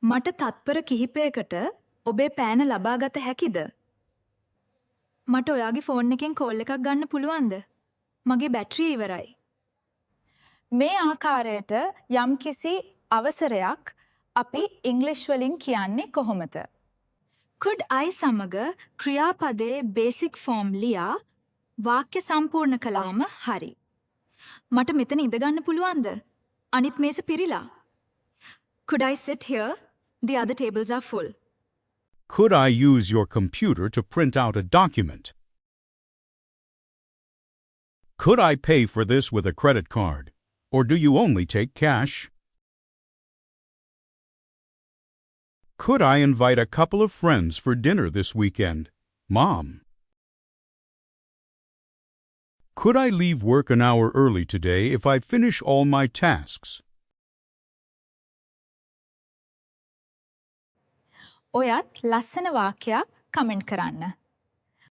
මට තත්පර කිහිපයකට ඔබේ පෑන ලබා ගත හැකිද? මට ඔයාගේ ෆෝන් එකෙන් කෝල් එකක් ගන්න පුළුවන්ද? මගේ බැටරිය ඉවරයි. මේ ආකාරයට යම්කිසි අවසරයක් අපි ඉංග්‍රීසි වලින් කියන්නේ කොහොමද? could I සමග ක්‍රියාපදයේ බේසික් ෆෝම් ලියා වාක්‍ය සම්පූර්ණ කළාම හරි. මට මෙතන ඉඳ ගන්න පුළුවන්ද? අනිත් මේස පිරීලා. Could I sit here? The other tables are full. Could I use your computer to print out a document? Could I pay for this with a credit card? Or do you only take cash? Could I invite a couple of friends for dinner this weekend? Mom. Could I leave work an hour early today if I finish all my tasks? ඔයත් ලස්සන වාක්‍යයක් comment කරන්න.